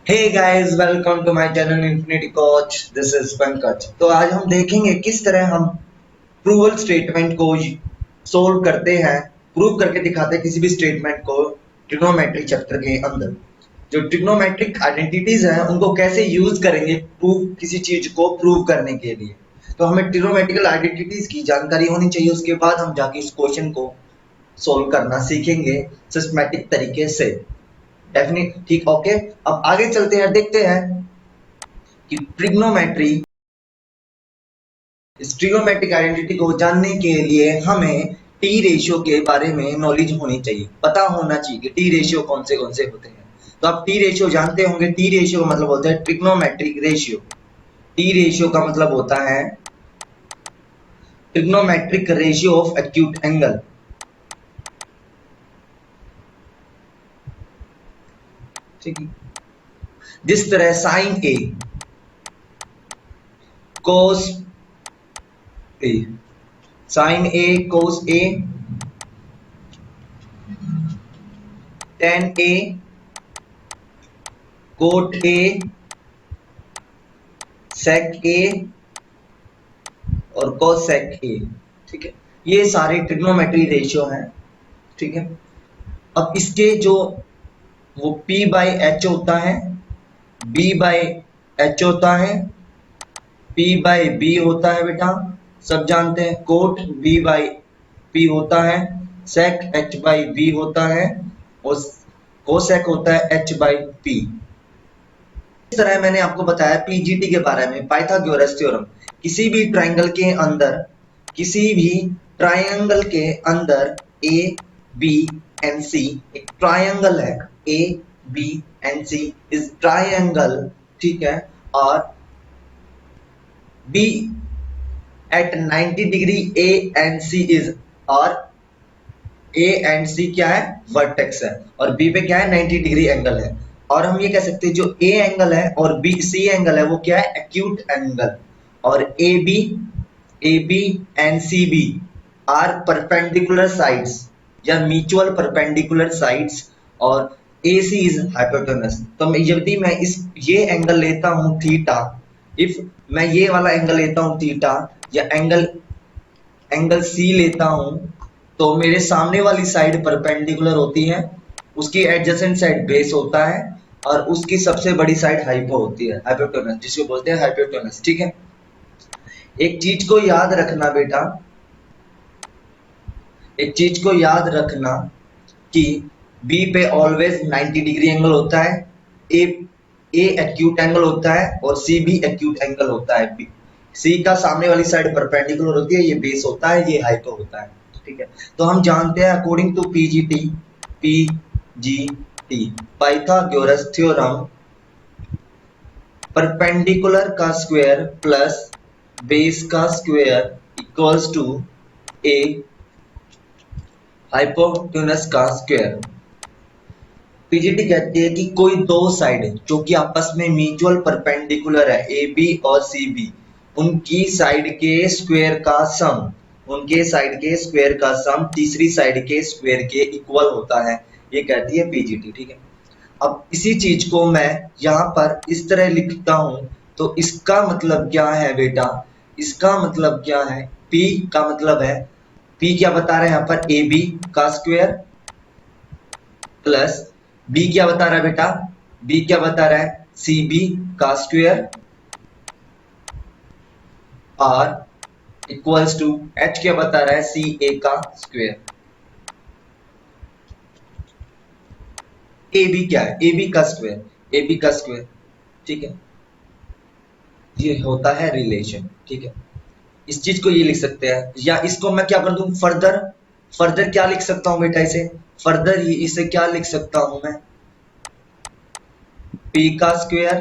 Hey guys, welcome to my channel infinity coach. This is Pankaj. तो आज हम देखेंगे किस तरह हम प्रूवल स्टेटमेंट को सोल्व करते हैं, प्रूव करके दिखाते हैं किसी भी स्टेटमेंट को ट्रिग्नोमेट्री चैप्टर के अंदर। जो ट्रिग्नोमेट्रिक आइडेंटिटीज हैं उनको कैसे यूज करेंगे प्रूव किसी चीज को प्रूव करने के लिए। तो हमें ट्रिग्नोमेट्रिकल आइडेंटिटीज की जानकारी होनी चाहिए, उसके बाद हम जाके इस क्वेश्चन को सोल्व करना सीखेंगे सिस्टमैटिक तरीके से। डेफिनेट ठीक, ओके। अब आगे चलते हैं, देखते हैं कि ट्रिग्नोमेट्री इस ट्रिग्नोमेट्रिक आइडेंटिटी को जानने के लिए हमें टी रेशियो के बारे में नॉलेज होनी चाहिए, पता होना चाहिए कि टी रेशियो कौन से होते हैं। तो आप टी रेशियो जानते होंगे। टी रेशियो का मतलब होता है ट्रिग्नोमेट्रिक रेशियो। टी रेशियो का मतलब होता है trigonometric ratio of acute angle. ठीक है। जिस तरह sine A cos A, sine A cos A, tan A cot A, sec A और कोसेक ए। ठीक है, ये सारे ट्रिग्नोमेट्री रेशियो हैं। ठीक है। अब इसके जो वो P बाई एच होता है, B बाई एच होता है, P बाई बी होता है बेटा, सब जानते हैं। कोट B बाई P होता है, सेक H बाई B होता है और कोसेक होता है H बाई P। इस तरह मैंने आपको बताया पीजीटी के बारे में, पाइथागोरस थ्योरम। किसी भी ट्रायंगल के अंदर, किसी भी ट्रायंगल के अंदर ए बी एंड सी एक ट्रायंगल है। A B and C is triangle. ठीक है। और B at 90 degree A and C is, और ए एंड सी क्या है, वर्टेक्स है, और बी पे क्या है, 90 डिग्री एंगल है। और हम ये कह सकते हैं जो ए एंगल है और बी सी एंगल है वो क्या है, एक्यूट एंगल। और A B and C B are perpendicular sides या म्यूचुअल परपेंडिकुलर साइड्स, और ए सी इज हाइपोटेनस। तो यदि मैं इस ये एंगल लेता हूं थीटा, इफ मैं ये वाला एंगल लेता हूं थीटा, या एंगल एंगल सी लेता हूं, तो मेरे सामने वाली साइड परपेंडिकुलर होती है, उसकी एडजेसेंट साइड बेस होता है, और उसकी सबसे बड़ी साइड हाइपो होती है, हाइपोटेनस, जिसको बोलते हैं हाइपोटेनस। ठीक है। एक चीज को याद रखना बेटा, एक चीज को याद रखना कि बी पे ऑलवेज 90 डिग्री एंगल होता है, ए ए एक्यूट एंगल होता है और सी भी एक्यूट एंगल होता है। बी सी का सामने वाली साइड परपेंडिकुलर होती है, ये बेस होता है, ये हाइपो होता है। ठीक है। तो हम जानते हैं according to PGT Pythagoras theorem, परपेंडिकुलर का स्क्वायर प्लस बेस का square equals to A hypotenuse का स्क्वायर। पीजीटी कहती है कि कोई दो साइड जो कि आपस में म्यूचुअल परपेंडिकुलर है, ए बी और सी बी, उनकी साइड के स्क्वायर का सम, उनके साइड के स्क्वायर का सम तीसरी साइड के स्क्वायर के इक्वल होता है, ये कहती है पीजीटी। ठीक है। अब इसी चीज को मैं यहाँ पर इस तरह लिखता हूं, तो इसका मतलब क्या है बेटा, इसका मतलब क्या है, P का मतलब है, P क्या बता रहे हैं यहाँ पर, ए बी का स्क्वायर प्लस बी क्या बता रहा है बेटा, बी क्या बता रहा है, सी बी का स्क्वायर, और इक्वल्स टू एच क्या बता रहा है, सी ए का स्क्वायर। ए बी क्या है, ए बी का स्क्वायर, ए बी का स्क्वायर। ठीक है। ये होता है रिलेशन। ठीक है। इस चीज को ये लिख सकते हैं, या इसको मैं क्या कर दूं, फर्दर, फर्दर क्या लिख सकता हूं बेटा, इसे फर्दर ही इसे क्या लिख सकता हूं मैं, P का स्क्वायर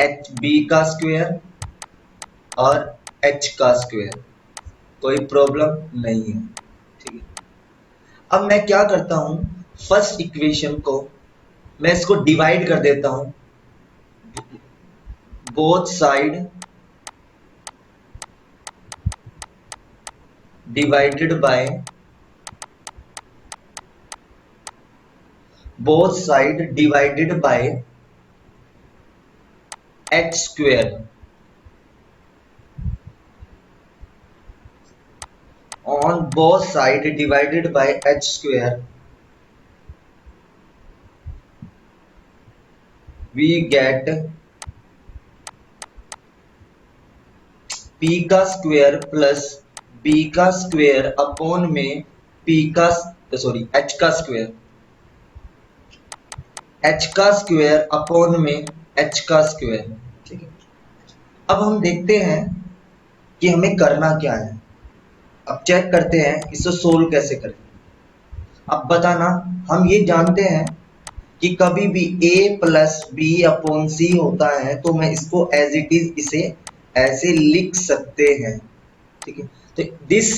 एच बी का स्क्वायर और H का स्क्वायर, कोई प्रॉब्लम नहीं है। ठीक है। अब मैं क्या करता हूं, फर्स्ट इक्वेशन को मैं इसको डिवाइड कर देता हूं, both side divided bye both side divided by h square on both side divided by h square we get p का स्क्वायर प्लस b का स्क्वायर अपॉन में p का सॉरी h का स्क्वायर अपॉन में h का square. ठीक है, अब हम देखते हैं कि हमें करना क्या है। अब चेक करते हैं इसे सोल्व कैसे करें। अब बताना, हम ये जानते हैं कि कभी भी a प्लस बी अपॉन सी होता है तो मैं इसको एज इट इज इसे ऐसे लिख सकते हैं। ठीक है, तो दिस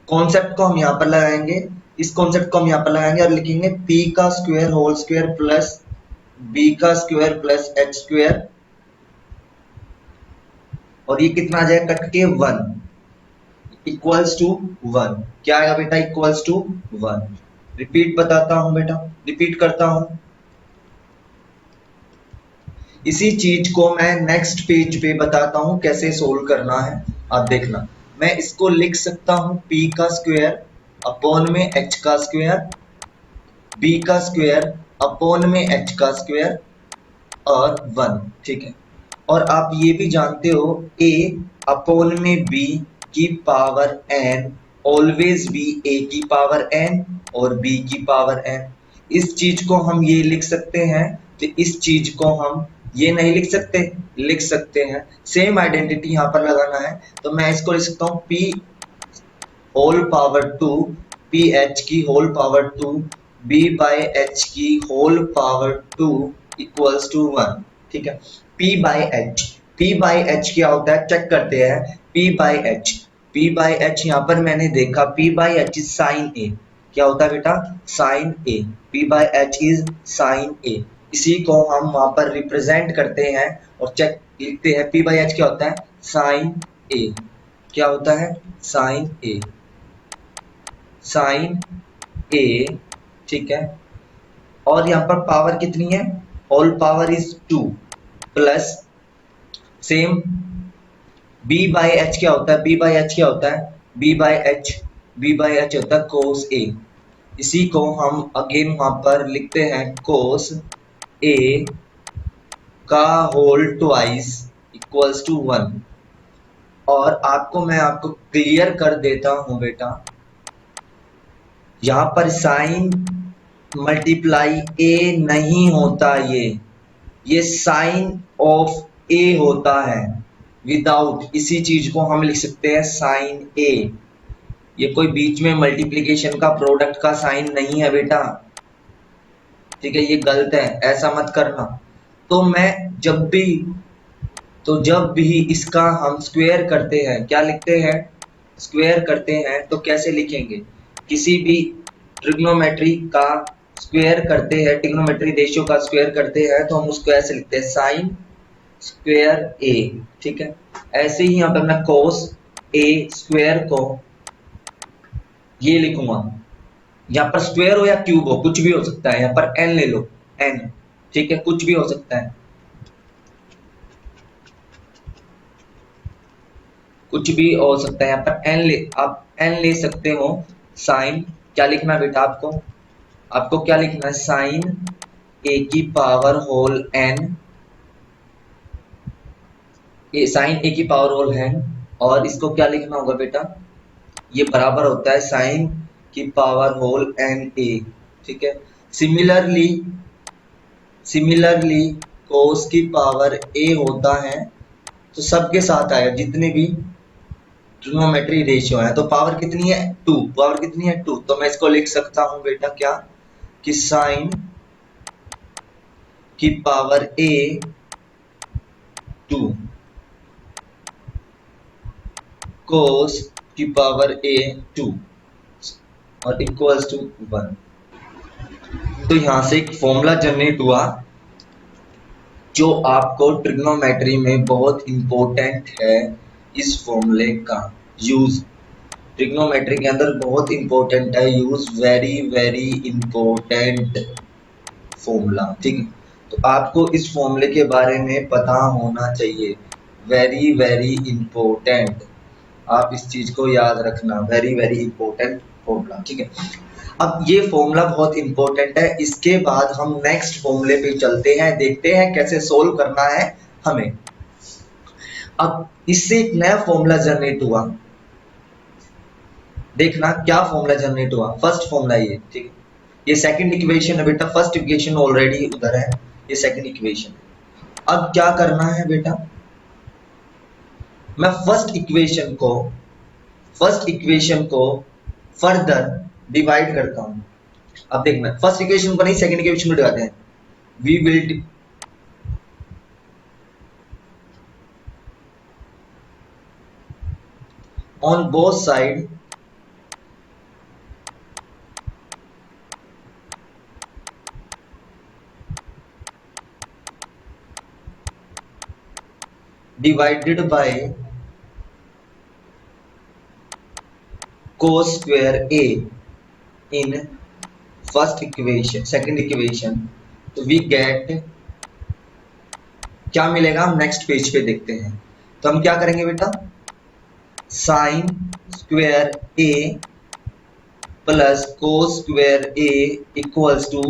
कॉन्सेप्ट को हम यहाँ पर लगाएंगे, इस कॉन्सेप्ट को हम यहाँ पर लगाएंगे और लिखेंगे p का square whole square plus b का स्क्वायर प्लस h स्क्वायर, और ये कितना आ जाएगा कट के 1 इक्वल्स टू 1। क्या आएगा बेटा? Equals to 1। रिपीट बताता हूं बेटा, रिपीट करता हूं। इसी चीज को मैं नेक्स्ट पेज पे बताता हूं कैसे सोल्व करना है। आप देखना, मैं इसको लिख सकता हूं p का स्क्वायर अपॉन में h का स्क्वायर, b का स्क्वायर अपॉन में h का स्क्वायर और 1। ठीक है, और आप ये भी जानते हो a अपॉन में b की पावर n ऑलवेज भी a की पावर n और b की पावर n। इस चीज को हम ये लिख सकते हैं, तो इस चीज को हम ये नहीं लिख सकते हैं। सेम आइडेंटिटी यहाँ पर लगाना है, तो मैं इसको लिख सकता हूँ p whole power 2 p h की whole power 2 b by h की होल पावर 2 इक्वल्स टू 1। ठीक है, p बाय एच क्या होता है चेक करते हैं। p बाय एच यहाँ पर मैंने देखा p by h is sine A. क्या होता है बेटा? Sine A. p by h is sine A. इसी को हम वहां पर रिप्रेजेंट करते हैं और चेक लिखते हैं p बाय एच क्या होता है? Sine A. क्या होता है? Sine A, sine A. ठीक है, और यहाँ पर पावर कितनी है? Whole power is 2 plus same b by H क्या होता है? b बाय एच क्या होता है? b बाय एच होता है कोस ए। इसी को हम अगेन वहां पर लिखते हैं कोस ए का होल ट्वाइस इक्वल्स टू 1। और मैं आपको क्लियर कर देता हूं बेटा, यहाँ पर मल्टीप्लाई ए नहीं होता, ये साइन ऑफ ए होता है विदाउट। इसी चीज को हम लिख सकते हैं साइन ए। ये कोई बीच में मल्टीप्लिकेशन का प्रोडक्ट का साइन नहीं है बेटा। ठीक है, ये गलत है, ऐसा मत करना। तो मैं जब भी इसका हम स्क्वायर करते हैं, क्या लिखते हैं? स्क्वायर करते हैं तो कैसे लिखेंगे? किसी भी ट्रिग्नोमेट्री का स्क्वायर करते हैं, ट्रिग्नोमेट्री रेशियो का स्क्वायर करते हैं तो हम उसको ऐसे लिखते हैं साइन स्क्वायर ए। ठीक है, ऐसे ही यहाँ पर मैं कोस ए स्क्वायर को ये लिखूंगा। यहाँ पर स्क्वायर हो या क्यूब हो, कुछ भी हो सकता है। यहाँ पर एन ले लो, एन। ठीक है, कुछ भी हो सकता है, कुछ भी हो सकता है। यहाँ पर आप एन ले सकते हो। साइन क्या लिखना है बेटा? आपको क्या लिखना है? साइन ए की पावर होल एन, साइन ए की पावर होल एन। और इसको क्या लिखना होगा बेटा? ये बराबर होता है साइन की पावर होल एन ए। ठीक है, सिमिलरली कोस की पावर ए होता है, तो सबके साथ आएगा जितने भी ट्रिग्नोमेट्री रेशियो है। तो पावर कितनी है? 2। पावर कितनी है? 2। तो मैं इसको लिख सकता हूं बेटा क्या, कि साइन की पावर ए 2 कोस की पावर ए 2 और इक्वल्स टू 1। तो यहां से एक फॉर्मूला जनरेट हुआ जो आपको ट्रिग्नोमेट्री में बहुत इंपॉर्टेंट है। इस फॉर्मूले का यूज ट्रिग्नोमेट्री के अंदर बहुत इंपॉर्टेंट है, use very very important. Formula, ठीक है। तो आपको इस फॉर्मूले के बारे में पता होना चाहिए, वेरी वेरी इंपॉर्टेंट। आप इस चीज को याद रखना, वेरी वेरी इंपॉर्टेंट फॉर्मूला, ठीक है। अब ये फॉर्मूला बहुत इंपॉर्टेंट है। इसके बाद हम नेक्स्ट फॉर्मूले पे चलते हैं, देखते हैं कैसे सोल्व करना है हमें। अब इससे एक नया फॉर्मूला जनरेट हुआ, देखना क्या फॉर्मूला जनरेट हुआ। फर्स्ट फॉर्मूला ये, ठीक है। ये सेकंड इक्वेशन है बेटा, फर्स्ट इक्वेशन ऑलरेडी उधर है, ये सेकंड इक्वेशन। अब क्या करना है बेटा, मैं फर्स्ट इक्वेशन को फर्दर डिवाइड करता हूं। अब देखना, फर्स्ट इक्वेशन को नहीं सेकंड इक्वेशन को दिखाते हैं। We will on both side divided by cos square a in first equation, second equation, तो we get क्या मिलेगा, हम नेक्स्ट पेज पे देखते हैं। तो हम क्या करेंगे बेटा, sine square A plus cos square A equals to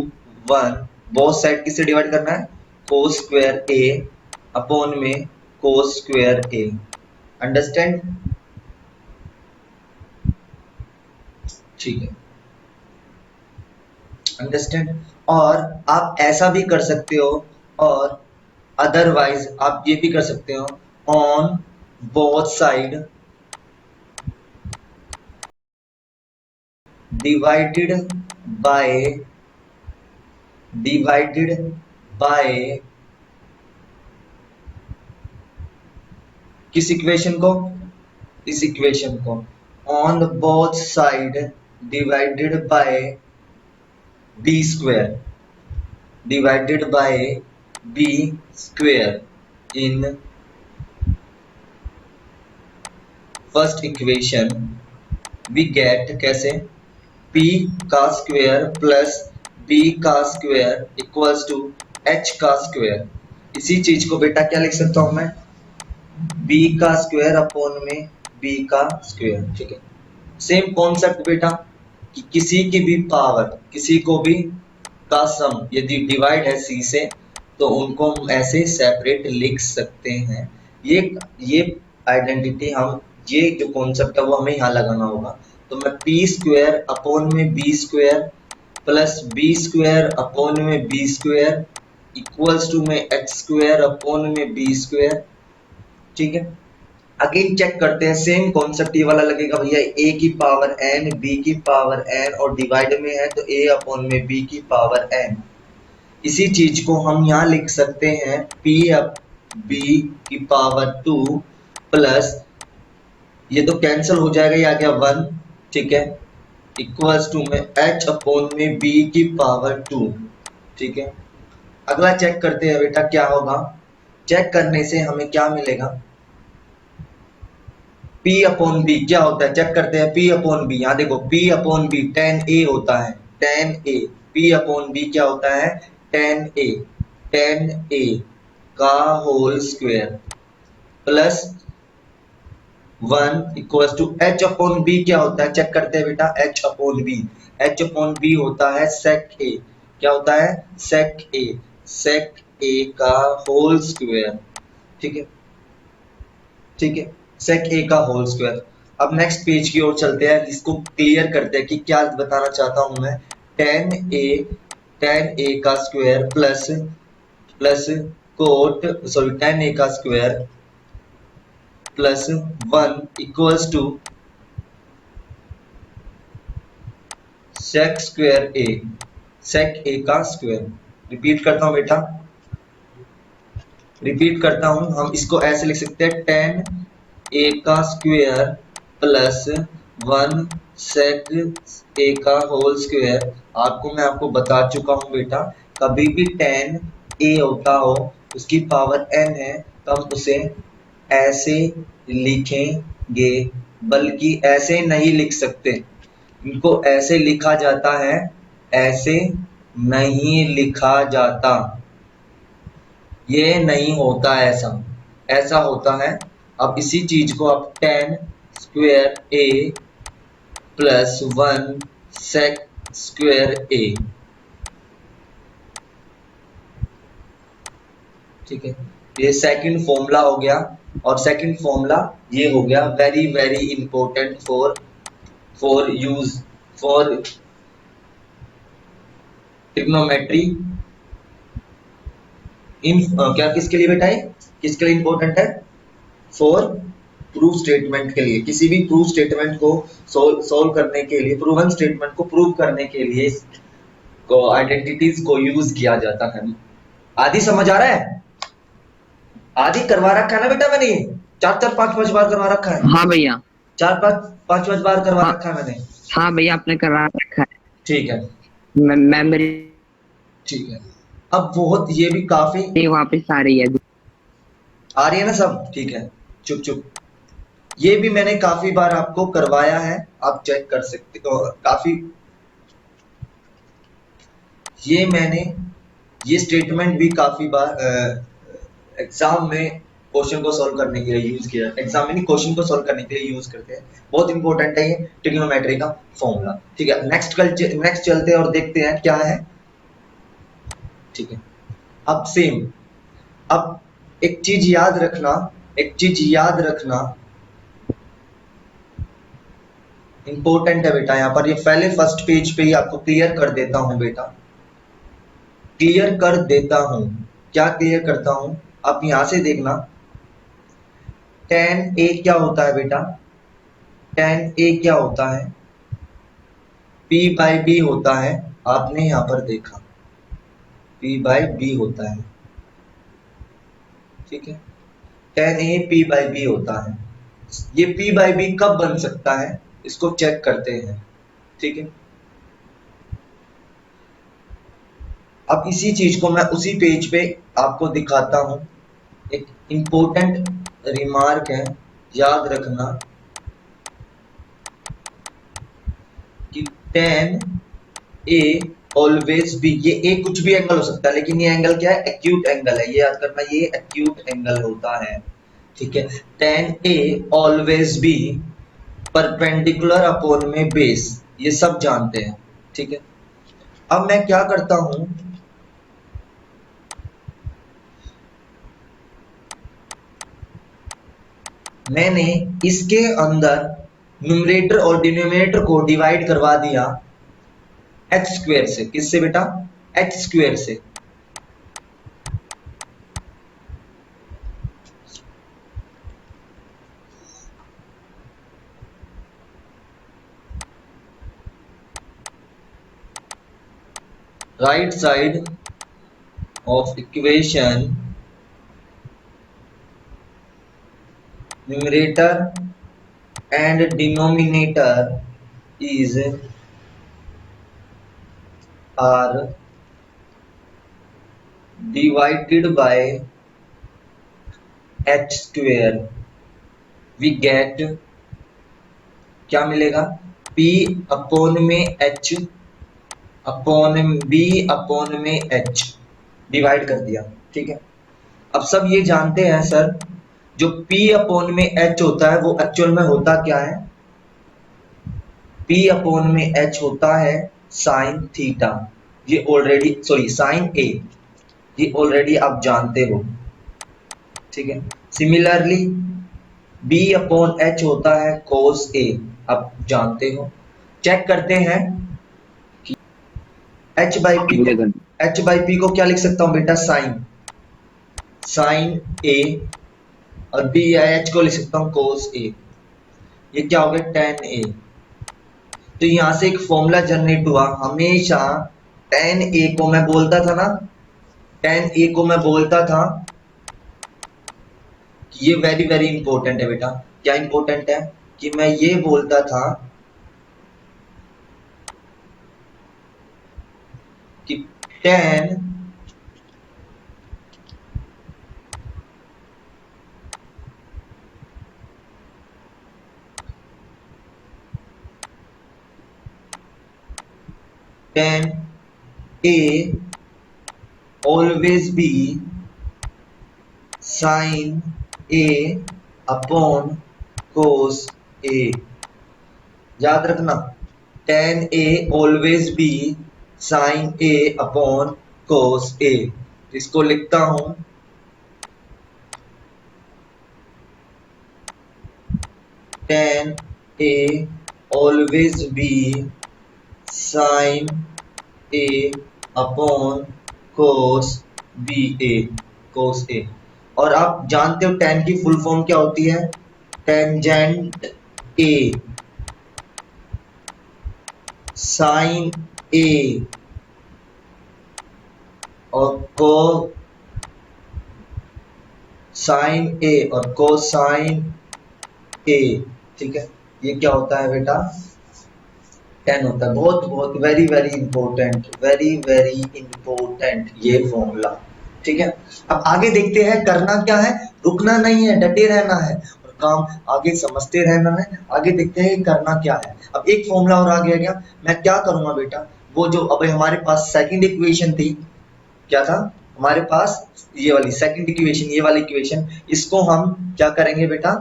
1, both side किससे डिवाइड करना है, कोस स्क्वायर ए अपॉन में कोस स्क्वायर ए। अंडरस्टैंड, ठीक है, अंडरस्टैंड। और आप ऐसा भी कर सकते हो, और अदरवाइज आप ये भी कर सकते हो, on both side divided by किस इक्वेशन को, इस इक्वेशन को, on both side divided by B square, divided by B square in first equation. We get कैसे, p का स्क्वायर प्लस b का स्क्वायर इक्वल्स टू h का square. इसी चीज को बेटा क्या लिख सकता हूं मैं, b का स्क्वायर अपॉन में b का स्क्वायर, ठीक है। सेम कॉन्सेप्ट बेटा, कि किसी की भी पावर, किसी को भी का सम यदि डिवाइड है c से, तो उनको हम ऐसे सेपरेट लिख सकते हैं। ये आइडेंटिटी, हम ये जो कॉन्सेप्ट है वो हमें यहाँ लगाना होगा। तो मैं पी स्क्वायर अपॉन में B square plus B square upon में बी स्क्वायर इक्वल्स टू में एक्स स्क्वायर अपॉन में बी स्क्वायर, ठीक है। अगेन चेक करते हैं, सेम कॉन्सेप्ट ये वाला लगेगा भैया, ए की पावर एन बी की पावर एन और डिवाइड में है तो ए अपॉन में बी की पावर एन। इसी चीज को हम यहाँ लिख सकते हैं पी अप बी की पावर 2 प्लस, ये तो कैंसिल हो जाएगा, ये आ गया 1, ठीक है, इक्वल्स टू में h अपॉन में b की पावर 2, ठीक है। अगला चेक करते हैं बेटा क्या होगा, चेक करने से हमें क्या मिलेगा, p अपॉन b क्या होता है, चेक करते हैं। p अपॉन b, यहाँ देखो p upon b tan a होता है, tan a, p upon b क्या होता है, tan a का whole square plus 1 equals to h upon b क्या होता है, चेक करते हैं बेटा, h अपॉन b होता है sec a, क्या होता है, sec a का होल स्क्वायर, ठीक है, ठीक है, sec a का होल स्क्वायर। अब नेक्स्ट पेज की ओर चलते हैं, इसको क्लियर करते हैं कि क्या बताना चाहता हूं मैं। tan a का square plus cot tan a का square plus 1 equals to sec a का स्क्वायर। रिपीट करता हूं बेटा, रिपीट करता हूं, हम इसको ऐसे लिख सकते हैं tan a का स्क्वायर प्लस 1 sec a का होल स्क्वायर। आपको बता चुका हूं बेटा, कभी भी tan a होता हो उसकी पावर n है तो हम उसे ऐसे लिखेंगे, बल्कि ऐसे नहीं लिख सकते, इनको ऐसे लिखा जाता है, ऐसे नहीं लिखा जाता, ये नहीं होता ऐसा, ऐसा होता है। अब इसी चीज को आप टेन स्क्वेयर ए प्लस वन सेक स्क्वेयर ए, ठीक है, ये सेकंड फॉर्मूला हो गया। और सेकंड फॉर्मूला ये हो गया very very important for use for trigonometry in क्या किसके लिए बेटा है, किसके लिए इंपॉर्टेंट है, फॉर प्रूफ स्टेटमेंट के लिए, किसी भी प्रूफ स्टेटमेंट को सोल्व करने के लिए, प्रूवन स्टेटमेंट को प्रूव करने के लिए को आइडेंटिटीज को यूज किया जाता है। आदि समझ आ रहा है, आदि करवा रखा है ना बेटा मैंने, चार चार पांच पांच बार करवा रखा है। हाँ भैया। चार पांच पांच पांच बार करवा हाँ रखा है मैंने। हाँ भैया, आपने करा रखा है। ठीक है, मैं मेरी ठीक है। अब बहुत ये भी काफी वापस आ रही है। आ रही है ना सब, ठीक है, चुप चुप। ये भी मैंने काफी बार आपको करवाया है, आप चेक कर सकते हो काफी। ये मैंने ये स्टेटमेंट भी काफी बार एग्जाम में क्वेश्चन को सॉल्व करने के लिए यूज किया, एग्जाम में नहीं क्वेश्चन को सॉल्व करने के लिए यूज करते हैं। बहुत इंपॉर्टेंट है ये ट्रिग्नोमेट्री का फॉर्मूला। ठीक है, नेक्स्ट चलते हैं और देखते हैं क्या है। ठीक है, अब सेम, अब एक चीज याद रखना, एक चीज याद रखना इंपॉर्टेंट है बेटा। यहाँ पर ये पहले फर्स्ट पेज पे ही आपको क्लियर कर देता हूं बेटा, क्लियर कर देता हूं। क्या क्लियर करता हूं, आप यहां से देखना। टेन ए क्या होता है बेटा, टेन ए क्या होता है, पी बाई बी होता है। आपने यहां पर देखा पी बाई बी होता है, ठीक है, tan A P by B होता है। ये पी बाई बी कब बन सकता है, इसको चेक करते हैं। ठीक है, अब इसी चीज को मैं उसी पेज पे आपको दिखाता हूं। एक इंपॉर्टेंट रिमार्क है, याद रखना कि टेन ए ऑलवेज बी, ये ए कुछ भी एंगल हो सकता है, लेकिन ये एंगल क्या है, एक्यूट एंगल है, ये याद करना, ये एक्यूट एंगल होता है। ठीक है, tan A always B perpendicular upon में बेस, ये सब जानते हैं। ठीक है, अब मैं क्या करता हूं, मैंने इसके अंदर न्यूमरेटर और डिनोमिनेटर को डिवाइड करवा दिया एच स्क्वेयर से। किससे बेटा, एच स्क्वेयर से। Right side of equation, numerator and denominator is are divided by h square, we get क्या मिलेगा, p अपॉन में h अपॉन b अपॉन में h, डिवाइड कर दिया। ठीक है, अब सब ये जानते हैं सर, जो p अपॉन में h होता है वो एक्चुअल में होता क्या है, p अपॉन में h होता है साइन थीटा, ये ऑलरेडी, सॉरी साइन ए, ये ऑलरेडी आप जानते हो। ठीक है, सिमिलरली b अपॉन h होता है cos a, आप जानते हो। चेक करते हैं कि h बाई पी को, h बाई पी को क्या लिख सकता हूं बेटा, साइन, साइन a, और b या h को लिख सकता हूं cos a। ये क्या हो गया, tan a। तो यहां से एक फॉर्मूला जनरेट हुआ, हमेशा tan a को मैं बोलता था ना, tan a को मैं बोलता था, ये वेरी वेरी इंपॉर्टेंट है बेटा। क्या इंपॉर्टेंट है, कि मैं ये बोलता था कि tan tan A always be sine A upon cos A. याद रखना, tan A always be sine A upon cos A. इसको लिखता हूं tan A always be sine A upon cos B A, cos A. और आप जानते हो tan की फुल फॉर्म क्या होती है? टेंजेंट ए साइन ए और को साइन ए और कोसाइन ए। ठीक है, ये क्या होता है बेटा? tan होता है। बहुत बहुत very very important, very very important ये फॉर्मूला। ठीक है, अब आगे देखते हैं करना क्या है। रुकना नहीं है, डटे रहना है और काम आगे समझते रहना है। आगे देखते हैं करना क्या है। अब एक फॉर्मूला और आ गया क्या? मैं क्या करूंगा बेटा, वो जो अब हमारे पास सेकंड इक्वेशन थी, क्या था हमारे पास? ये वाली सेकंड इक्वेशन, ये वाली इक्वेशन, इसको हम क्या करेंगे बेटा?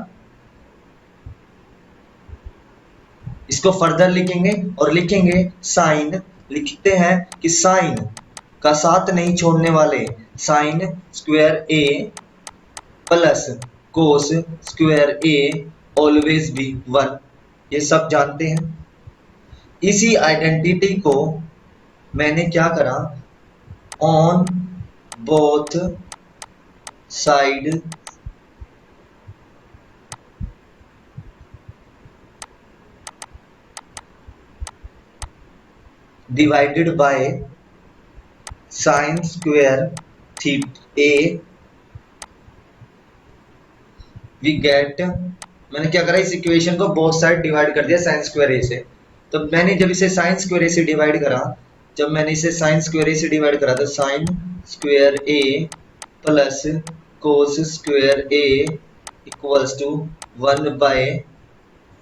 इसको फर्दर लिखेंगे और लिखेंगे साइन। लिखते हैं कि साइन का साथ नहीं छोड़ने वाले sign square A plus cos square A always be 1। ये सब जानते हैं। इसी आइडेंटिटी को मैंने क्या करा, on both side divided by sine square theta A we get. मैंने क्या करा, इस इक्वेशन को बोथ साइड डिवाइड कर दिया साइन स्क्वायर ए से। तो मैंने जब इसे साइन स्क्वायर ए से डिवाइड करा, जब मैंने इसे साइन स्क्वायर ए से डिवाइड करा तो sine square A plus cos square A equals to 1 by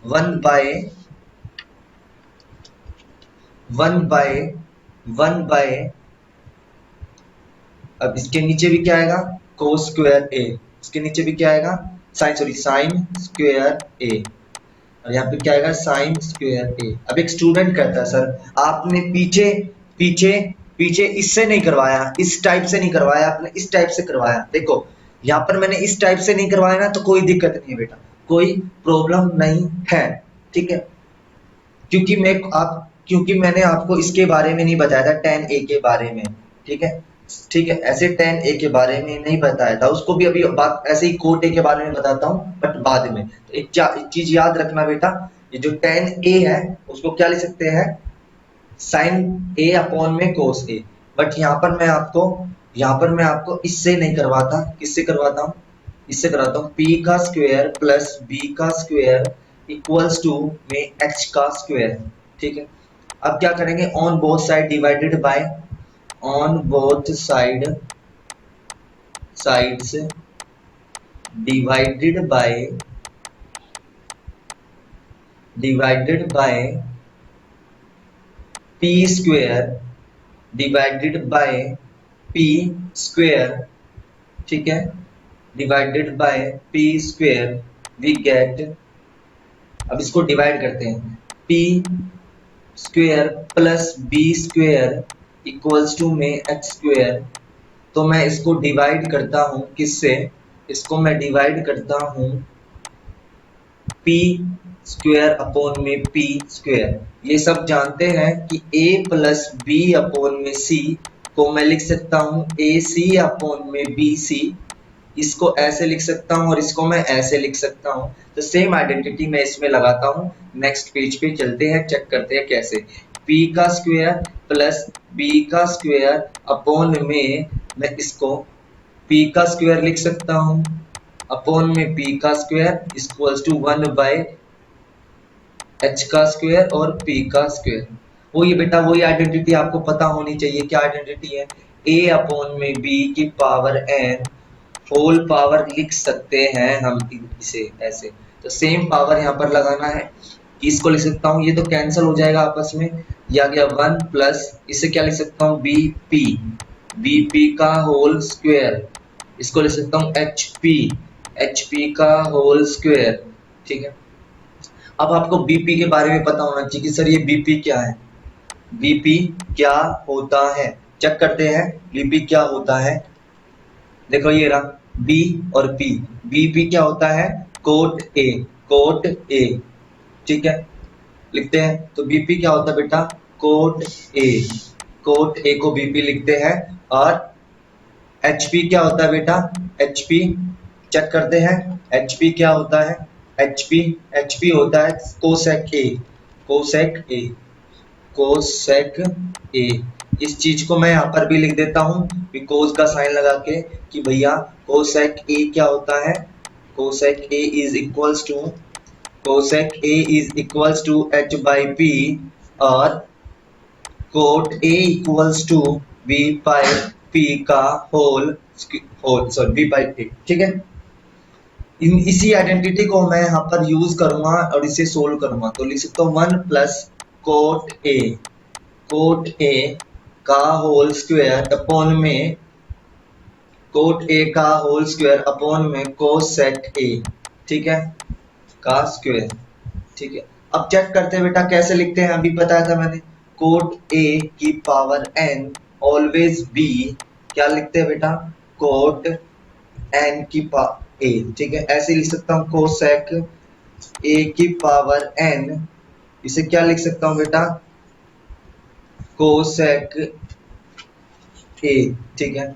1 by 1 by 1 by, अब इसके नीचे भी क्या आएगा? Cos square A. इसके नीचे भी क्या आएगा? Sine square A. और यहाँ पे क्या आएगा? Sine square A. अब एक स्टूडेंट कहता है सर आपने पीछे पीछे पीछे इससे नहीं करवाया, इस टाइप से नहीं करवाया, आपने इस टाइप से करवाया। देखो यहाँ पर मैंने इस टाइप से नहीं करवाया ना, तो कोई दिक्कत नहीं है बेटा, कोई प्रॉब्लम नहीं है। ठीक है, क्योंकि मैंने आपको इसके बारे में नहीं बताया था, tan ए के बारे में। ठीक है, ठीक है, ऐसे tan ए के बारे में नहीं बताया था, उसको भी अभी बात ऐसे ही cot ए के बारे में बताता हूँ, बट बाद में। तो एक चीज याद रखना बेटा, ये जो tan ए है उसको क्या लिख सकते हैं? साइन ए अपॉन में कोस ए। बट यहाँ पर मैं आपको इससे नहीं करवाता, किससे करवाता हूँ? इससे कराता हूँ p का स्क्वायर प्लस b का स्क्वायर इक्वल्स टू में h का स्क्वायर। ठीक है, अब क्या करेंगे? On both side divided by, on both sides divided by p square divided by p square. ठीक है, divided by p square we get. अब इसको डिवाइड करते हैं, p square plus b square equals to में h स्क्वायर। तो मैं इसको डिवाइड करता हूं किससे? इसको मैं डिवाइड करता हूं p स्क्वायर अपॉन में p स्क्वायर। ये सब जानते हैं कि a प्लस बी अपॉन में c को मैं लिख सकता हूं ac अपॉन में bc। इसको ऐसे लिख सकता हूं और इसको मैं ऐसे लिख सकता हूं। तो सेम आइडेंटिटी मैं इसमें लगाता हूं। नेक्स्ट पेज पे चलते हैं, चेक करते हैं कैसे। p का स्क्वायर प्लस b का स्क्वायर अपॉन में मैं इसको p का स्क्वायर लिख सकता हूं अपॉन में p का square equals to 1 by h का स्क्वायर और p का स्क्वायर। वो ये बेटा वही आइडेंटिटी आपको पता होनी चाहिए। क्या आइडेंटिटी है? a अपॉन में b की पावर n होल पावर लिख सकते हैं हम इसे ऐसे। तो सेम पावर यहाँ पर लगाना है, कि इसको लिख सकता हूँ, ये तो कैंसिल हो जाएगा आपस में, ये आ गया 1 प्लस इससे क्या लिख सकता हूँ बी पी, बी पी का होल स्क्वायर, इसको लिख सकता हूँ एच पी, एच पी का होल स्क्वायर। ठीक है, अब आपको बीपी के बारे में पता होना चाहिए कि सर ये बीपी क्या है, बीपी क्या होता है। चेक करते हैं बीपी क्या होता है। देखो ये रहा बी और पी, बीपी क्या होता है कोट ए, कोट ए। ठीक है, लिखते हैं तो बीपी क्या होता है बेटा कोट ए, कोट ए को बीपी लिखते हैं। और एचपी क्या होता है बेटा, एचपी चेक करते हैं एचपी क्या होता है, एचपी एचपी होता है कोसेक ए, कोसेक ए, कोसेक ए। इस चीज को मैं यहाँ पर भी लिख देता हूँ कोस का साइन लगा के कि भैया कोसेक ए क्या होता है, cosec A is equals to, cosec A is equals to h by p, और cot A equals to b by p का whole whole sorry b by p. ठीक है, इसी आइडेंटिटी को मैं यहाँ पर यूज करूंगा और इसे सोल्व करूंगा, तो लिख सकता हूँ 1 प्लस कोट ए, कोट ए का होल स्क्वायर अपॉन में, कोट ए का होल स्क्वायर अपॉन में कोसेक ए। ठीक है, का स्क्वायर। ठीक है, अब चेक करते हैं बेटा कैसे लिखते हैं, अभी बताया था मैंने कोट ए की पावर एन ऑलवेज बी, क्या लिखते हैं बेटा कोट एन की पावर ए। ठीक है, ऐसे लिख सकता हूँ कोसेक ए की पावर एन, इसे क्या लिख सकता हूँ बेटा कोसेक ए। ठीक है,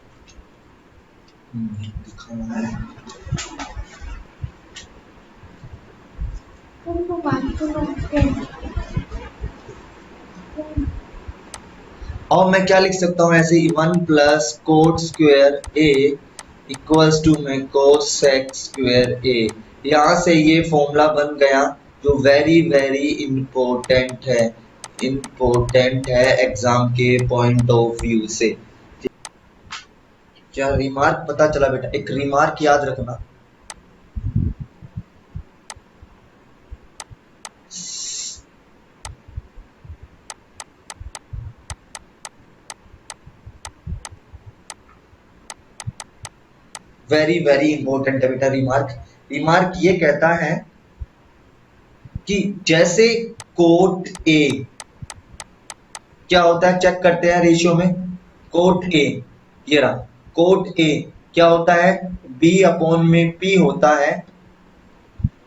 और मैं क्या लिख सकता हूँ ऐसे ही 1 plus cot square A equals to में कोसेक स्क्वायर ए। यहाँ से ये फॉर्मूला बन गया जो वेरी वेरी इम्पोर्टेंट है एग्जाम के पॉइंट ऑफ व्यू से। क्या रिमार्क पता चला बेटा, एक रिमार्क याद रखना, वेरी वेरी इंपॉर्टेंट है बेटा रिमार्क। रिमार्क ये कहता है कि जैसे कोट ए क्या होता है, चेक करते हैं रेशियो में, कोट ए ये रहा, कोट ए क्या होता है बी अपॉन में पी होता है,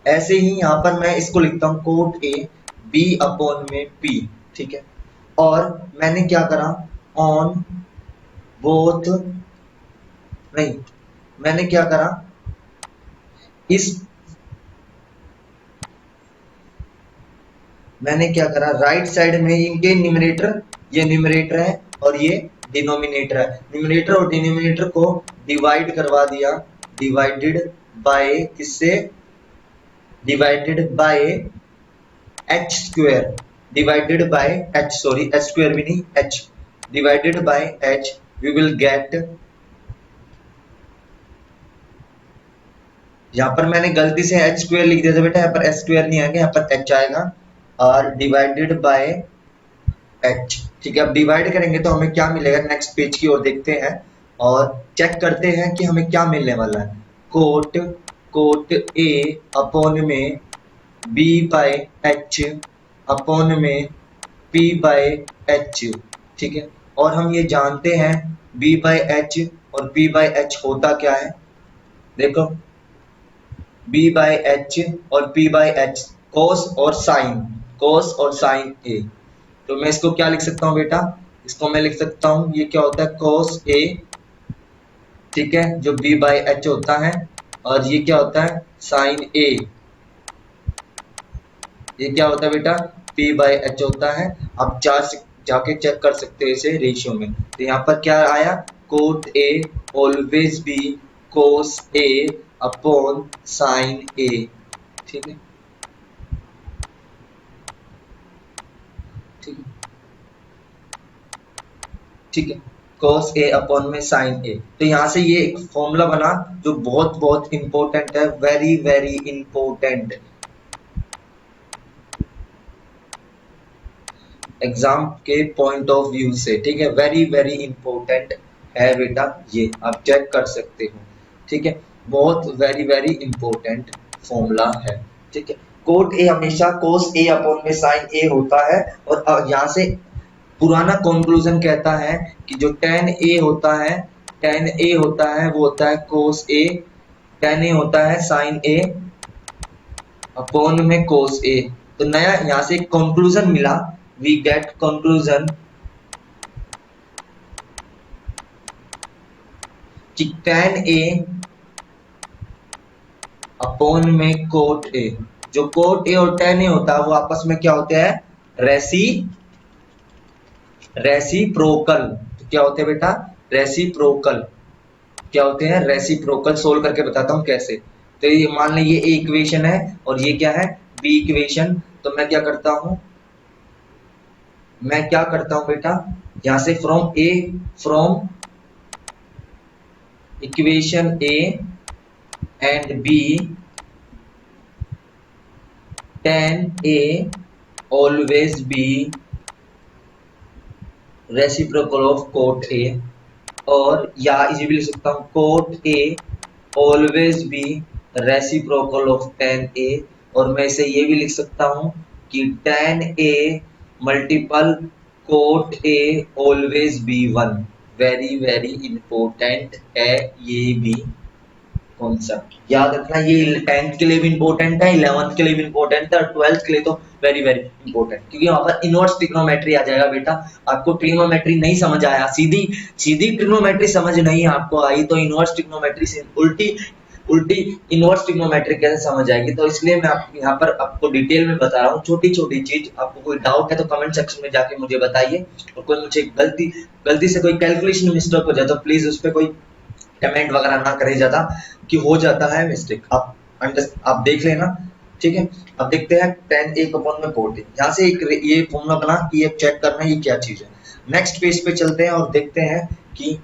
ऐसे ही यहां पर मैं इसको लिखता हूं कोट ए बी अपॉन में पी। ठीक है, और मैंने क्या करा ऑन बोथ, नहीं मैंने क्या करा इस, मैंने क्या करा राइट साइड में इनके न्यूमरेटर, ये न्यूमरेटर है और ये डिनोमिनेटर है, न्यूमरेटर और डिनोमिनेटर को डिवाइड करवा दिया, डिवाइडेड बाय किससे, divided by h square, divided by h, sorry h square भी नहीं h, divided by h, we will get, यहाँ पर मैंने गलती से एच स्क्वायर लिख दिया था बेटा, यहाँ पर एच स्क्वायर नहीं आएगा, यहाँ पर एच आएगा, और डिवाइडेड बाय एच। ठीक है, अब डिवाइड करेंगे तो हमें क्या मिलेगा, नेक्स्ट पेज की ओर देखते हैं और चेक करते हैं कि हमें क्या मिलने वाला है, कोट कोट ए अपॉन में बी बाय एच अपॉन में पी बाय एच। ठीक है, और हम ये जानते हैं बी बाय एच और पी बाय एच होता क्या है, देखो बी बाय एच और पी बाय एच कोस और साइन, कोस और साइन ए। तो मैं इसको क्या लिख सकता हूँ बेटा, इसको मैं लिख सकता हूँ ये क्या होता है कोस ए, ठीक है जो बी बाय एच होता है, और ये क्या होता है साइन ए, ये क्या होता है बेटा पी बाय एच होता है। आप जाके चेक कर सकते हो इसे रेशियो में, तो यहाँ पर क्या आया cot A always be cos A upon sine A. ठीक है, ठीक है, ठीक है, cos a अपॉन में sin a। तो यहाँ से ये एक फॉर्मूला बना जो बहुत बहुत इंपॉर्टेंट है, वेरी वेरी इंपॉर्टेंट। एग्जाम के पॉइंट ऑफ व्यू से, ठीक है। वेरी वेरी इंपॉर्टेंट है बेटा, ये आप चेक कर सकते हो, ठीक है। बहुत वेरी वेरी इंपॉर्टेंट फॉर्मूला है, ठीक है। कोट ए हमेशा कोस ए अपॉन में साइन ए होता है, और यहाँ से पुराना कंक्लूजन कहता है कि जो टेन ए होता है, टेन ए होता है वो होता है कोस ए, टेन ए होता है साइन ए अपॉन में कोस ए। तो नया यहाँ से कंक्लूजन मिला, वी गेट कंक्लूजन कि टेन ए अपॉन में कोट ए, जो कोट ए और टेन ए होता है वो आपस में क्या होते हैं, रेसिप्रोकल। तो क्या होते हैं बेटा, रेसिप्रोकल। क्या होते हैं, रेसिप्रोकल। सोल्व करके बताता हूं कैसे। तो ये मान लें ये ए इक्वेशन है और ये क्या है, बी इक्वेशन। तो मैं क्या करता हूं, बेटा, यहां से from equation A and B tan A always be reciprocal of cot A, और या ये भी लिख सकता हूँ cot A always be reciprocal of tan A, और मैं इसे ये भी लिख सकता हूँ कि tan A multiple cot A always be one. Very very important है ये भी कॉन्सेप्ट, याद रखना। ये 10th के लिए भी इंपॉर्टेंट है, 11th के लिए भी इंपॉर्टेंट है, और 12th के लिए तो वेरी वेरी इंपॉर्टेंट, क्योंकि वहां पर इनवर्स ट्रिग्नोमेट्री आ जाएगा बेटा। आपको ट्रिग्नोमेट्री नहीं समझ आया, सीधी सीधी ट्रिग्नोमेट्री समझ नहीं आपको आई, तो इनवर्स ट्रिग्नोमेट्री से उल्टी उल्टी इनवर्स ट्रिग्नोमेट्री कैसे समझ आएगी। तो इसलिए मैं आप यहाँ पर आपको डिटेल में बता रहा हूँ, छोटी छोटी चीज। आपको कोई डाउट है तो कमेंट सेक्शन में जाके मुझे बताइए, और कोई मुझे गलती से कोई कैलकुलेशन मिस्टेक हो जाए तो प्लीज उस पर कोई कमेंट वगैरह ना करे ज्यादा, कि हो जाता है मिस्टेक। आप देख लेना, ठीक है। अब देखते हैं टेन ए अपॉन में कोट ए, यहाँ से एक ये फॉर्मूला बना कि ये चेक करना ये क्या चीज है। नेक्स्ट पेज पे चलते हैं और देखते हैं कि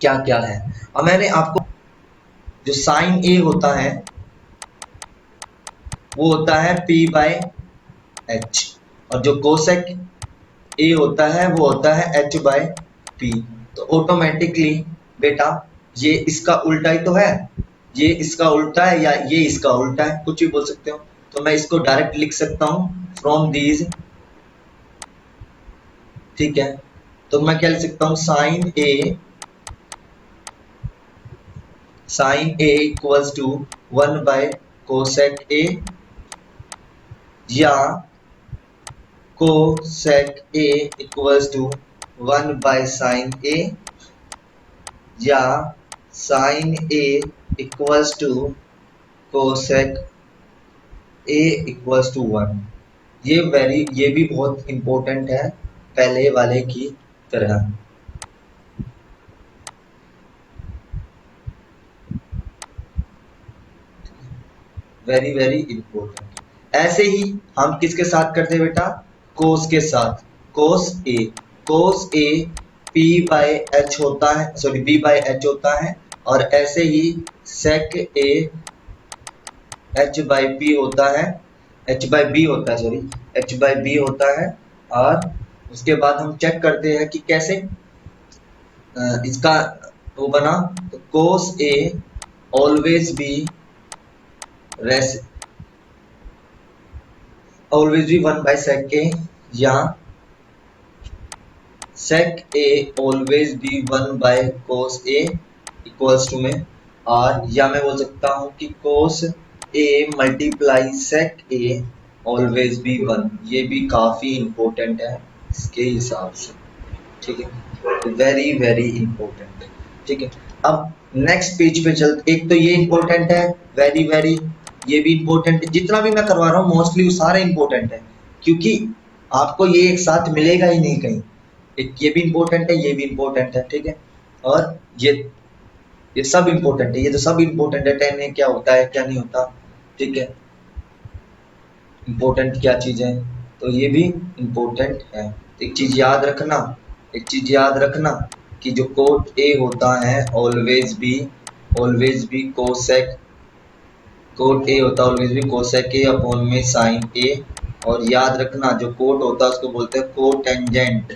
क्या क्या है। अब मैंने आपको जो साइन ए होता है वो होता है पी बाय एच, और जो कोसेक ए होता है वो होता है एच बाय पी। तो ऑटोमेटिकली बेटा ये इसका उल्टा ही तो है, ये इसका उल्टा है या ये इसका उल्टा है, कुछ भी बोल सकते हो। तो मैं इसको डायरेक्ट लिख सकता हूं फ्रॉम दीज, ठीक है। तो मैं क्या लिख सकता हूं, sine A equals to 1 by cosec A, या cosec A equals to 1 by sine A, या sine A equals to cosec A equals to 1। ये भी बहुत इंपॉर्टेंट है पहले वाले की तरह। Very very important. ऐसे ही हम किसके साथ करते हैं बेटा, कोस के साथ। कोस ए पी बाय एच होता है, सॉरी बी बाय एच होता है, और ऐसे ही सेक ए एच बाय पी होता है, एच बाय बी होता है, सॉरी एच बाय बी होता है। और उसके बाद हम चेक करते हैं कि कैसे इसका वो बना। तो cos A always be one by sec A, या sec A always be 1 by cos A equals to में, और या मैं बोल सकता हूं कि cos A multiply sec A always be 1। ये भी काफी इंपॉर्टेंट है इसके हिसाब से, ठीक है। वेरी वेरी इंपॉर्टेंट, ठीक है। अब नेक्स्ट पेज पे चलते, एक तो ये इंपॉर्टेंट है वेरी वेरी, ये भी इंपॉर्टेंट है। जितना भी मैं करवा रहा हूँ मोस्टली वो सारे इंपॉर्टेंट है, क्योंकि आपको ये एक साथ मिलेगा ही नहीं कहीं। एक ये भी इंपॉर्टेंट है, ये भी इंपॉर्टेंट है, ठीक है। और ये सब इंपॉर्टेंट है, ये तो सब इंपॉर्टेंट है। 10 ए क्या होता है क्या नहीं होता, ठीक है। इंपॉर्टेंट क्या चीज है, तो ये भी इंपॉर्टेंट है। एक चीज याद रखना कि जो कोट ए होता है always be cosec, cot A होता है always be cosec A upon में साइन ए, और याद रखना जो कोट होता है उसको बोलते हैं कोटेंजेंट,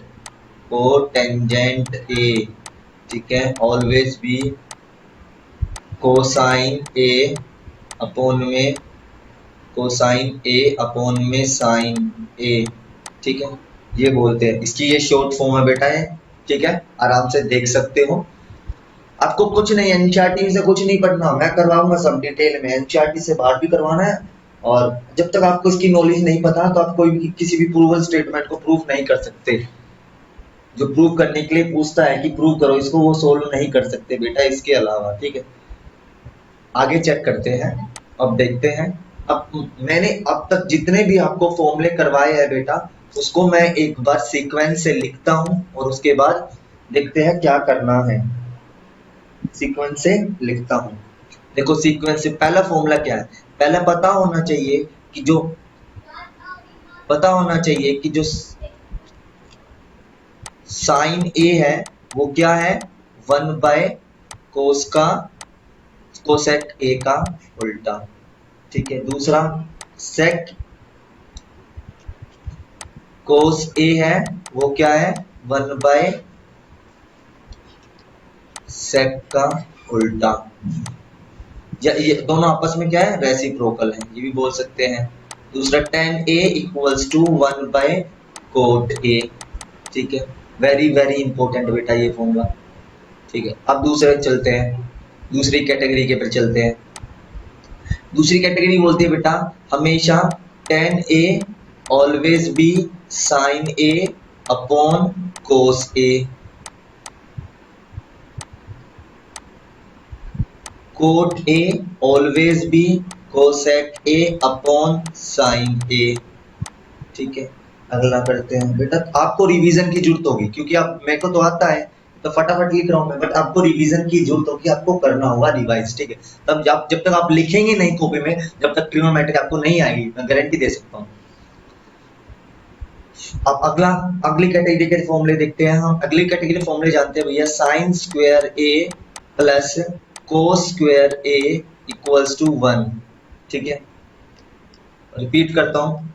कोटेंजेंट ए, ठीक है। Always be cosine A upon में, कोसाइन ए अपॉन में साइन ए, ठीक है, ये बोलते हैं। इसकी ये शॉर्ट फॉर्म है बेटा है, ठीक है, आराम से देख सकते हो। आपको कुछ नहीं, एनसीईआरटी से कुछ नहीं पढ़ना, मैं करवाऊंगा सब डिटेल में, एनसीईआरटी से बाहर भी करवाना है। और जब तक आपको इसकी नॉलेज नहीं पता तो आप कोई भी किसी भी प्रूवल स्टेटमेंट को प्रूफ नहीं कर सकते। जो प्रूव करने के लिए पूछता है कि प्रूव करो इसको, वो सोल्व नहीं कर सकते बेटा इसके अलावा, ठीक है। आगे चेक करते हैं, अब देखते हैं। अब मैंने अब तक जितने भी आपको फॉर्मूले करवाए हैं बेटा, उसको मैं एक बार सीक्वेंस से लिखता हूं और उसके बाद देखते हैं क्या करना है। सीक्वेंस से लिखता हूं। देखो सीक्वेंस से पहला फॉर्मूला क्या है, पहला पता होना चाहिए कि जो साइन ए है वो क्या है, 1/cos का कोसेक ए का उल्टा, ठीक है। दूसरा सेक कोस ए है वो क्या है, 1/सेक का उल्टा। या ये दोनों आपस में क्या है, रेसिप्रोकल है, ये भी बोल सकते हैं। दूसरा tan A equals to 1/cot A, ठीक है। वेरी वेरी इंपॉर्टेंट बेटा ये फॉर्मूला, ठीक है। अब दूसरे चलते हैं, दूसरी कैटेगरी के पर चलते हैं। दूसरी कैटेगरी बोलती है बेटा हमेशा tan A always be sin A upon cos A, cot A always be cosec A upon sin A, ठीक है। अगला करते हैं बेटा, आपको रिवीजन की जरूरत होगी क्योंकि आप, मेरे को तो आता है तो फटाफट लिख रहा हूं मैं, बट आपको रिवीजन की जरूरत होगी, आपको करना होगा रिवाइज, ठीक है। तब जब तक आप लिखेंगे नहीं कॉपी में, जब तक ट्रिग्नोमेट्री आपको नहीं आएगी, मैं गारंटी दे सकता हूं। अब अगली कैटेगरी के फॉर्मूले देखते हैं हम। अगली कैटेगरी फॉर्मूले जानते हैं भैया, sine square A plus cos square A equals to 1, ठीक है। रिपीट करता हूं,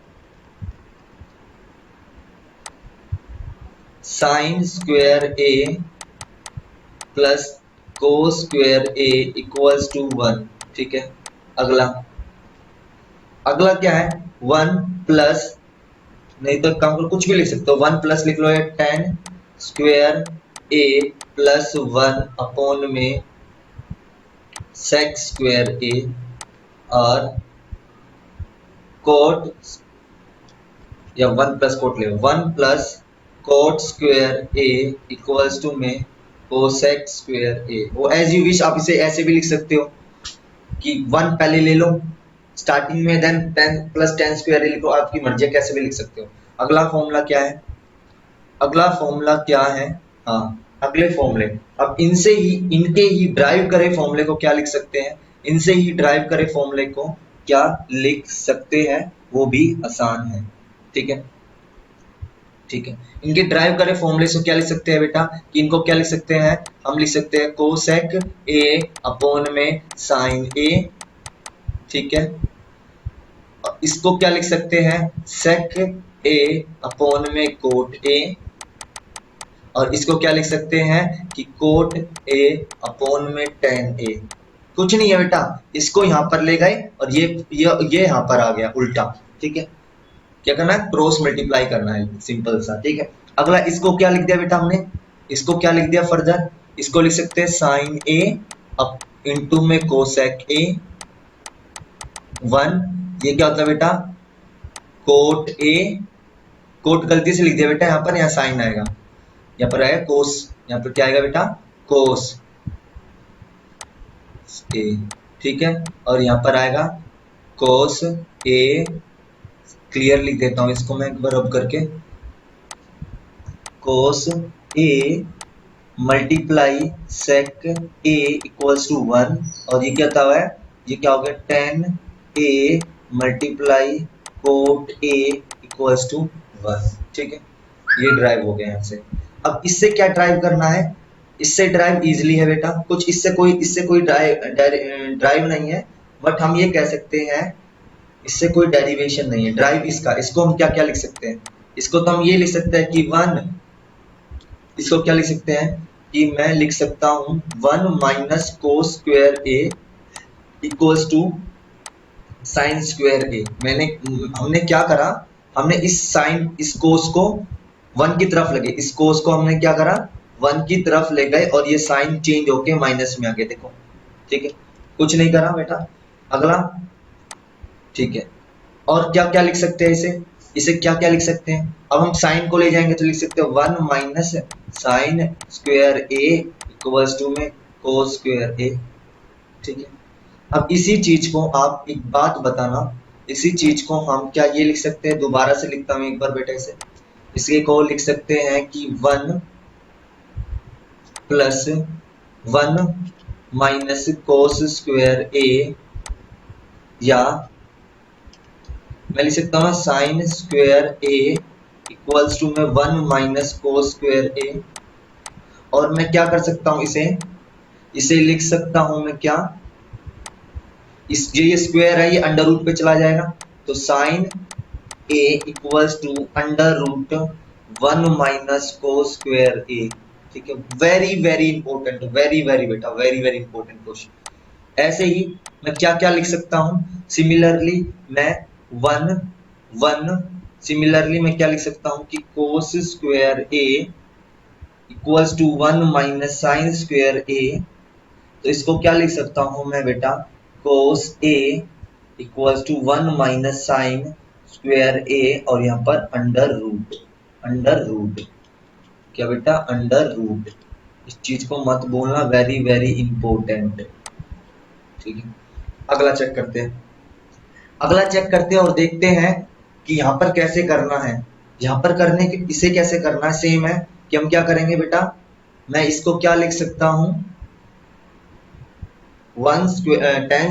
sine square A plus cos square A equals to 1, ठीक है। अगला क्या है, 1 प्लस, नहीं तो काम करो कुछ भी लिख सकते हो, 1 प्लस लिख लो, या tan square A plus 1 upon में सेक स्क्वायर ए, और कोट, या 1 प्लस कोट ले, 1 plus cot square A equals to में कोसेक स्क्वायर ए। वो एज यू विश, आप इसे ऐसे भी लिख सकते हो कि 1 पहले ले लो स्टार्टिंग में, देन 10 प्लस tan स्क्वायर ए लिखो, आपकी मर्जी, कैसे भी लिख सकते हो। अगला फॉर्मूला क्या है, हाँ अगले फॉर्मूले, अब इनके ही ड्राइव करे फॉर्मूले को क्या लिख सकते हैं, इनसे ही ड्राइव करे फॉर्मूले को क्या लिख सकते हैं, वो भी आसान है, ठीक है। इनके ड्राइव करे फॉर्मूले से क्या लिख सकते हैं बेटा, कि इनको क्या लिख सकते हैं, हम लिख सकते हैं कोसेक ए अपॉन में साइन ए, ठीक है। इसको क्या लिख सकते हैं, सेक ए अपॉन में कोट ए, और इसको क्या लिख सकते हैं कि कोट ए अपॉन में tan ए। कुछ नहीं है बेटा, इसको यहां पर ले गए और ये यहां पर आ गया उल्टा, ठीक है। क्या करना है, क्रॉस मल्टीप्लाई करना है, सिंपल सा, ठीक है। अगला इसको क्या लिख दिया बेटा हमने, इसको क्या लिख दिया फर्दर, इसको लिख सकते हैं साइन ए अप इंटू में कोसेक ए 1, ये क्या होता है बेटा, कोट ए, कोट गलती से लिख दिया बेटा, यहाँ पर यहाँ साइन आएगा, यहाँ पर आएगा कोस, यहाँ पर क्या आएगा बेटा, कोस ए, ठीक है। और यहाँ पर आएगा कोस ए, क्लियर लिख देता हूं इसको मैं एक बार अब करके, cos A multiply sec A equals to 1, और ये क्या था, ये क्या हो गया, tan A multiply cot A equals to 1, ठीक है। ये ड्राइव हो गया यहाँ से। अब इससे क्या ड्राइव करना है, इससे ड्राइव इजीली है बेटा, कुछ इससे कोई ड्राइव नहीं है, बट हम ये कह सकते हैं इससे कोई डेरिवेशन नहीं है, ड्राइव इसका। इसको हम क्या क्या लिख सकते हैं, इसको तो हम ये लिख सकते हैं कि 1, इसको क्या लिख सकते हैं कि मैं लिख सकता हूं 1 minus cos square A equals to sine square A. हमने क्या करा, हमने इस कोस को 1 की तरफ लगे, इस कोस को हमने क्या करा 1 की तरफ ले गए और ये साइन चेंज होके माइनस में आ गया, देखो ठीक है, कुछ नहीं करा बेटा। अगला ठीक है, और क्या क्या लिख सकते हैं इसे, इसे क्या क्या लिख सकते हैं, अब हम साइन को ले जाएंगे तो लिख सकते हैं 1 minus sine square A equals to में कोस स्क्वायर ए। ठीक है, अब इसी चीज को आप एक बात बताना, इसी चीज को हम क्या ये लिख सकते हैं, दोबारा से लिखता हूं एक बार बेटा इसे, इसके को लिख सकते हैं कि 1 plus 1 minus cos square A, या मैं लिख सकता हूँ sine square A equals to में 1 माइनस कोस स्क्वायर ए। और मैं क्या कर सकता हूँ, इसे लिख सकता हूं मैं क्या, ये स्क्वायर है, ये अंडर रूट पे चला जाएगा, तो sine A equals to under root 1 minus cos square A. ठीक है, very very important, very very बेटा, वेरी वेरी इंपॉर्टेंट क्वेश्चन। ऐसे ही मैं क्या क्या लिख सकता हूं, सिमिलरली मैं 1 सिमिलरली मैं क्या लिख सकता हूं कि cos square A equals to 1 minus sine square A. तो इसको क्या लिख सकता हूं मैं बेटा, cos A equals to 1 minus sine square A, और यहाँ पर अंडर रूट क्या बेटा, अंडर रूट। इस चीज को मत बोलना, वेरी वेरी इंपॉर्टेंट। ठीक है, अगला चेक करते हैं और देखते हैं कि यहाँ पर कैसे करना है। यहाँ पर करने के इसे कैसे करना है, सेम है कि हम क्या करेंगे बेटा, मैं इसको क्या लिख सकता हूं, 10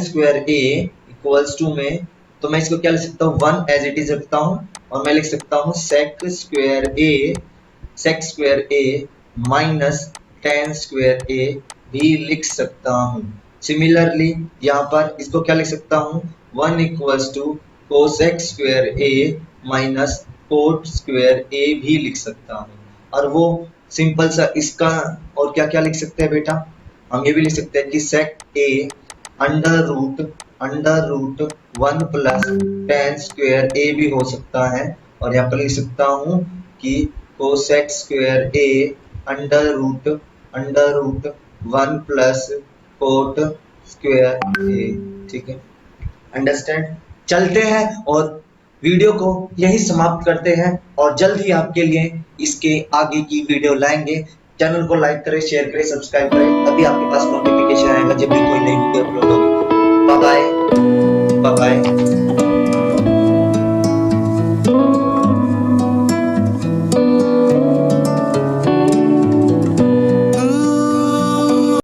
स्क्वायर ए इक्वल्स टू में, तो मैं इसको क्या लिख सकता हूँ 1 एज इट इज रखता हूँ, और मैं लिख सकता हूँ sec square A minus 10 square A भी लिख सकता हूँ। सिमिलरली यहाँ पर इसको क्या लिख सकता हूँ, 1 equals to cosec square A minus cot square A भी लिख सकता हूँ। और वो सिंपल सा इसका, और क्या क्या लिख सकते हैं बेटा, हम ये भी लिख सकते हैं कि सेक ए under root 1 plus 10 square A भी हो सकता है, और यहाँ पर लिख सकता हूँ कि cosec square A under root 1 plus cot square A. ठीक है, अंडरस्टैंड। चलते हैं और वीडियो को यही समाप्त करते हैं, और जल्द ही आपके लिए इसके आगे की वीडियो लाएंगे। चैनल को लाइक करें, शेयर करें, सब्सक्राइब करें, तभी आपके पास नोटिफिकेशन आएगा जब भी कोई नई वीडियो अपलोड होगी।